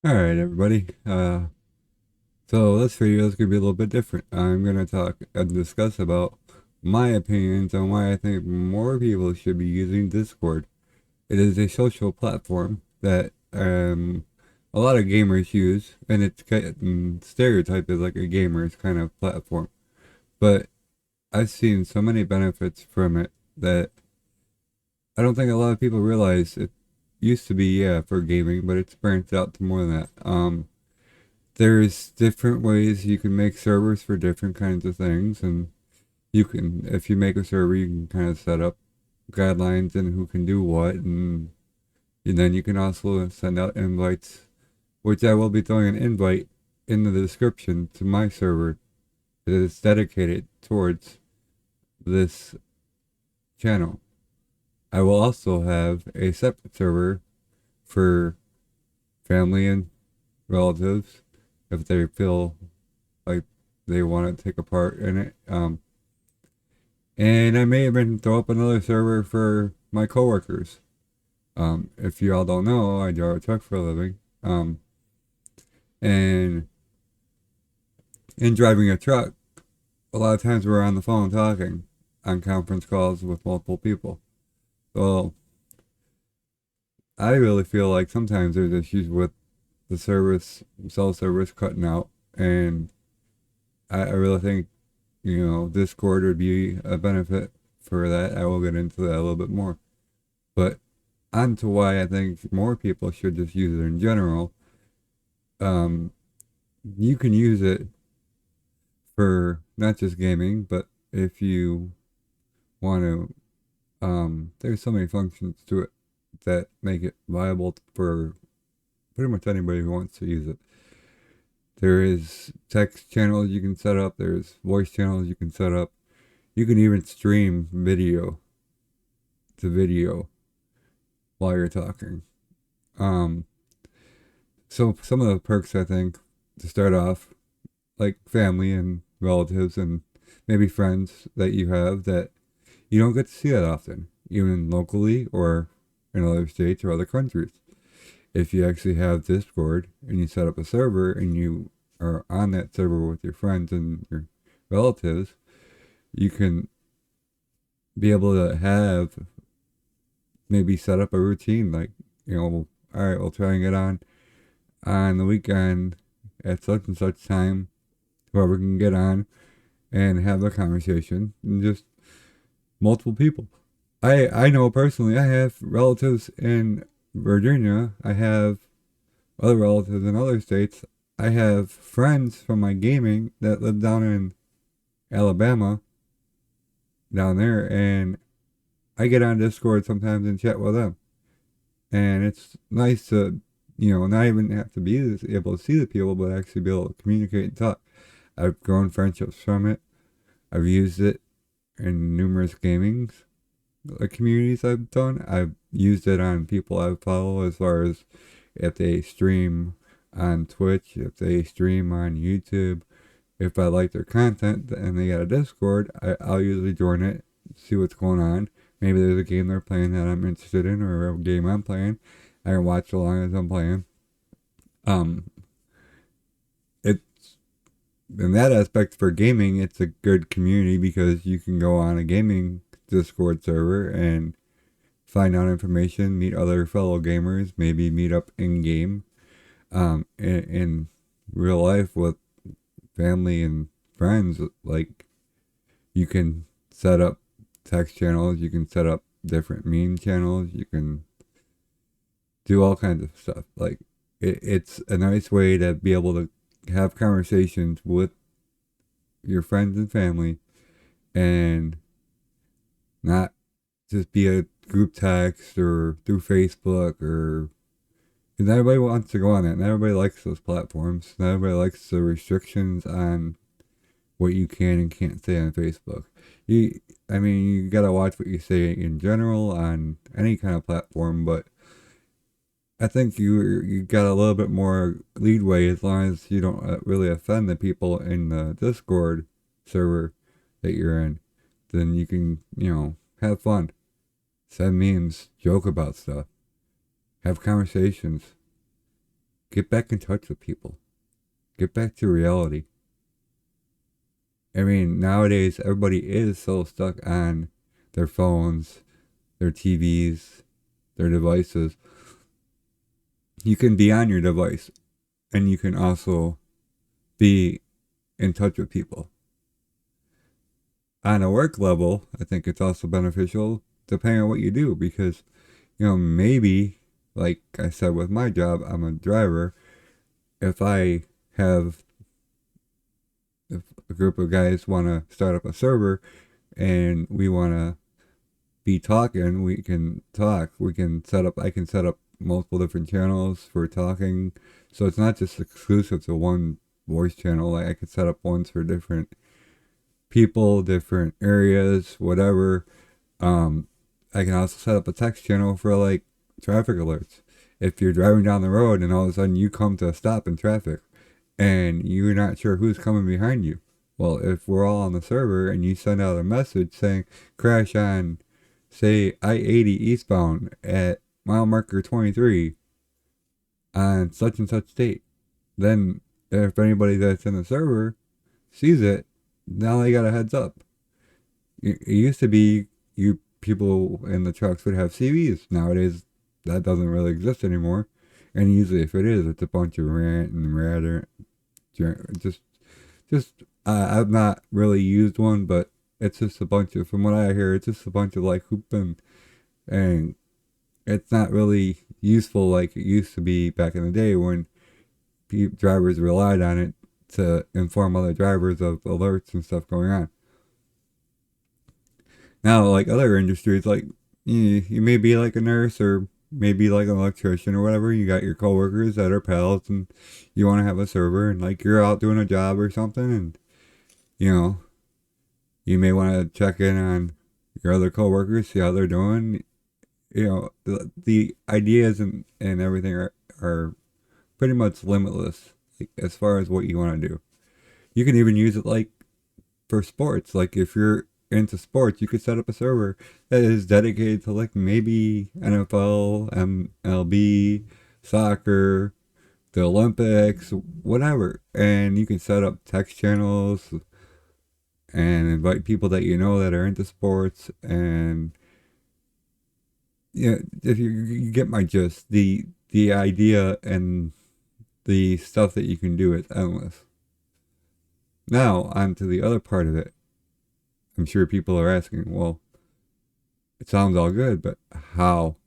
All right, everybody. So this video is gonna be a little bit different. I'm gonna talk and discuss about my opinions on why I think more people should be using Discord. It is a social platform that a lot of gamers use, and it's stereotyped as like a gamer's kind of platform. But I've seen so many benefits from it that I don't think a lot of people realize it used to be, yeah, for gaming, but it's branched out to more than that. There's different ways you can make servers for different kinds of things, and you can, if you make a server, you can kind of set up guidelines and who can do what, and then you can also send out invites, which I will be throwing an invite in the description to my server that is dedicated towards this channel. I will also have a separate server for family and relatives if they feel like they want to take a part in it. And I may even throw up another server for my coworkers. If you all don't know, I drive a truck for a living. And in driving a truck, a lot of times we're on the phone talking on conference calls with multiple people. Well, I really feel like sometimes there's issues with the service, cell service cutting out. And I really think, Discord would be a benefit for that. I will get into that a little bit more. But on to why I think more people should just use it in general. Um, you can use it for not just gaming, but if you want to, there's so many functions to it that make it viable for pretty much anybody who wants to use it. There is text channels you can set up. There's voice channels you can set up. You can even stream video to video while you're talking. Um, so some of the perks I think to start off, like family and relatives and maybe friends that you have that you don't get to see that often, even locally or in other states or other countries. If you actually have Discord and you set up a server and you are on that server with your friends and your relatives, you can be able to have maybe set up a routine like, all right, we'll try and get on the weekend at such and such time, whoever can get on and have a conversation and just multiple people. I know personally, I have relatives in Virginia. I have other relatives in other states. I have friends from my gaming that live down in Alabama, down there, and I get on Discord sometimes and chat with them. And it's nice to, not even have to be able to see the people, but actually be able to communicate and talk. I've grown friendships from it. I've used it in numerous gaming communities I've done. I've used it on people I follow as far as if they stream on Twitch, if they stream on YouTube. If I like their content and they got a Discord, I'll usually join it, see what's going on. Maybe there's a game they're playing that I'm interested in, or a game I'm playing. I can watch along as I'm playing. Um, it's in that aspect for gaming, it's a good community because you can go on a gaming Discord server and find out information, meet other fellow gamers, maybe meet up in game, in real life with family and friends. Like you can set up text channels, you can set up different meme channels, you can do all kinds of stuff. Like it's a nice way to be able to have conversations with your friends and family and not just be a group text or through Facebook or because everybody wants to go on that and everybody likes those platforms. And everybody likes the restrictions on what you can and can't say on Facebook. You, I mean, you gotta watch what you say in general on any kind of platform, but I think you got a little bit more leadway as long as you don't really offend the people in the Discord server that you're in. Then you can, have fun, send memes, joke about stuff, have conversations. Get back in touch with people. Get back to reality. I mean, nowadays everybody is so stuck on their phones, their TVs, their devices. You can be on your device and you can also be in touch with people. On a work level, I think it's also beneficial depending on what you do because, maybe, like I said with my job, I'm a driver. If I have, if a group of guys want to start up a server and we want to be talking, we can talk. I can set up multiple different channels for talking. So it's not just exclusive to one voice channel. Like I could set up ones for different people, different areas, whatever. I can also set up a text channel for like traffic alerts. If you're driving down the road and all of a sudden you come to a stop in traffic and you're not sure who's coming behind you. Well, if we're all on the server and you send out a message saying crash on, say, I-80 eastbound at mile marker 23 on such and such date, then if anybody that's in the server sees it, now they got a heads up. It used to be you people in the trucks would have CVs. Nowadays, that doesn't really exist anymore. And usually, if it is, it's a bunch of rant and ratter. I've not really used one, but it's just a bunch of, from what I hear, it's just a bunch of like hooping, and it's not really useful like it used to be back in the day when drivers relied on it to inform other drivers of alerts and stuff going on. Now, like other industries, like you may be like a nurse or maybe like an electrician or whatever. You got your coworkers that are pals, and you want to have a server, and like you're out doing a job or something, and you know you may want to check in on your other coworkers, see how they're doing. The ideas and everything are pretty much limitless, like, as far as what you want to do. You can even use it like for sports. Like if you're into sports, you could set up a server that is dedicated to like maybe NFL, MLB, soccer, the Olympics, whatever. And you can set up text channels and invite people that you know that are into sports. And if you get my gist, the idea and the stuff that you can do is endless. Now, on to the other part of it. I'm sure people are asking, well, it sounds all good, but how?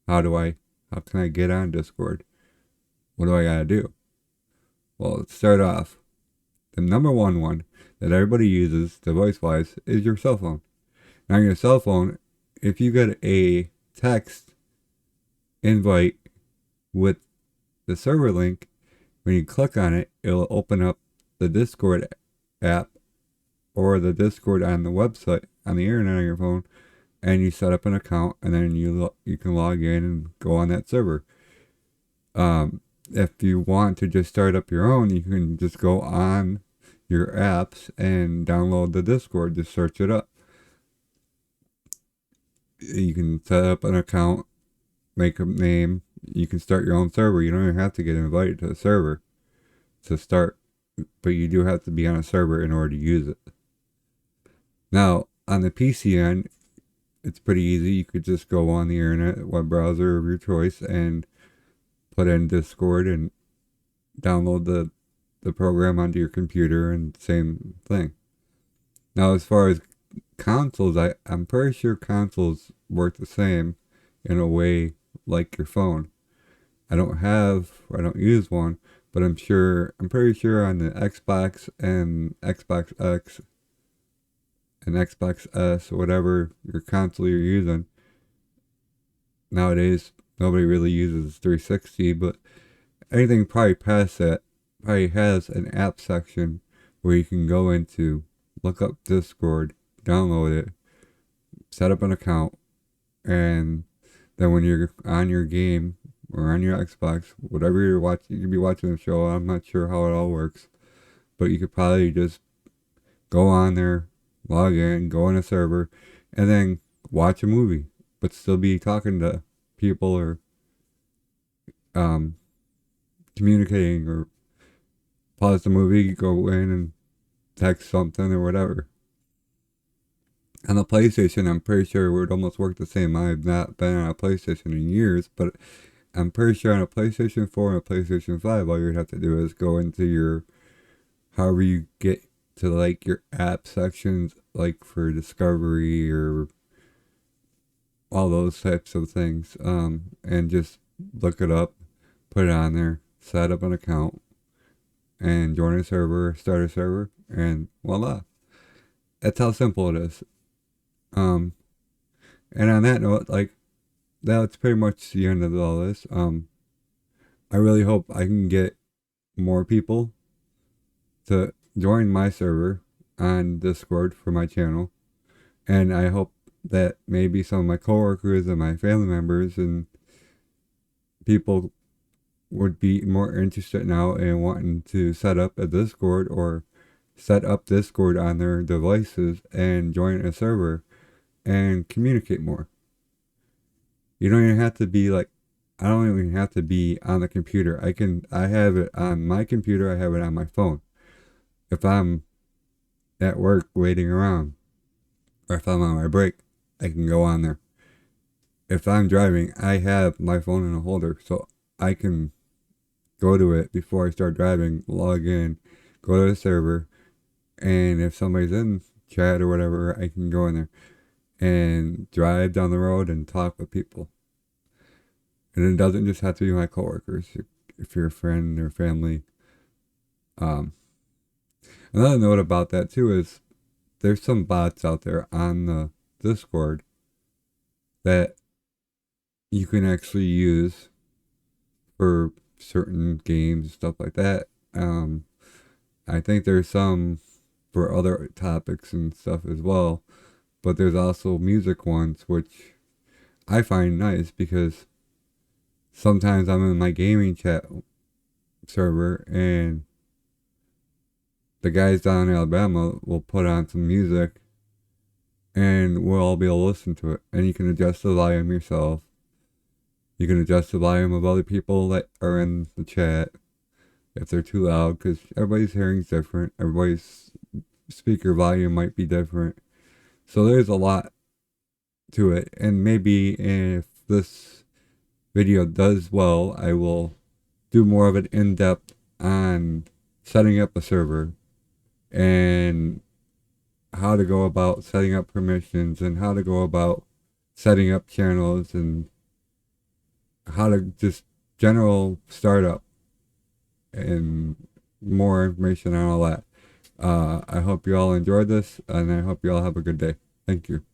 How can I get on Discord? What do I gotta do? Well, let's start off. The number one that everybody uses device-wise is your cell phone. Now, your cell phone, if you get a text invite with the server link, when you click on it, it'll open up the Discord app or the Discord on the website, on the internet on your phone, and you set up an account, and then you can log in and go on that server. If you want to just start up your own, you can just go on your apps and download the Discord. Just search it up. You can set up an account, make a name. You can start your own server. You don't even have to get invited to a server to start, but you do have to be on a server in order to use it. Now, on the PC end, it's pretty easy. You could just go on the internet, web browser of your choice, and put in Discord and download the program onto your computer, and same thing. Now, as far as consoles, I'm pretty sure consoles work the same in a way like your phone. I don't use one, but I'm pretty sure on the Xbox and Xbox X and Xbox S, or whatever your console you're using. Nowadays, nobody really uses 360, but anything probably past that probably has an app section where you can go into, look up Discord, download it, set up an account, and then when you're on your game or on your Xbox, whatever you're watching, you could be watching a show. I'm not sure how it all works, but you could probably just go on there, log in, go on a server, and then watch a movie, but still be talking to people or communicating or pause the movie, go in and text something or whatever. On the PlayStation, I'm pretty sure it would almost work the same. I've not been on a PlayStation in years, but I'm pretty sure on a PlayStation 4 and a PlayStation 5, all you'd have to do is go into your, however you get to like your app sections, like for Discovery or all those types of things, and just look it up, put it on there, set up an account, and join a server, start a server, and voila. That's how simple it is. Um, and on that note, like, that's pretty much the end of all this. I really hope I can get more people to join my server on Discord for my channel. And I hope that maybe some of my coworkers and my family members and people would be more interested now in wanting to set up a Discord or set up Discord on their devices and join a server and communicate more. You don't even have to be like, I don't even have to be on the computer. I have it on my computer, I have it on my phone. If I'm at work waiting around, or if I'm on my break, I can go on there. If I'm driving, I have my phone in a holder, so I can go to it before I start driving, log in, go to the server, and if somebody's in chat or whatever, I can go in there and drive down the road and talk with people. And it doesn't just have to be my coworkers. If you're a friend or family. Another note about that too is there's some bots out there on the Discord that you can actually use for certain games and stuff like that. I think there's some for other topics and stuff as well, but there's also music ones, which I find nice because sometimes I'm in my gaming chat server and the guys down in Alabama will put on some music and we'll all be able to listen to it. And you can adjust the volume yourself. You can adjust the volume of other people that are in the chat if they're too loud, because everybody's hearing's different. Everybody's speaker volume might be different. So there's a lot to it. And maybe if this video does well, I will do more of an in-depth on setting up a server and how to go about setting up permissions and how to go about setting up channels and how to just general startup and more information on all that. I hope you all enjoyed this and I hope you all have a good day. Thank you.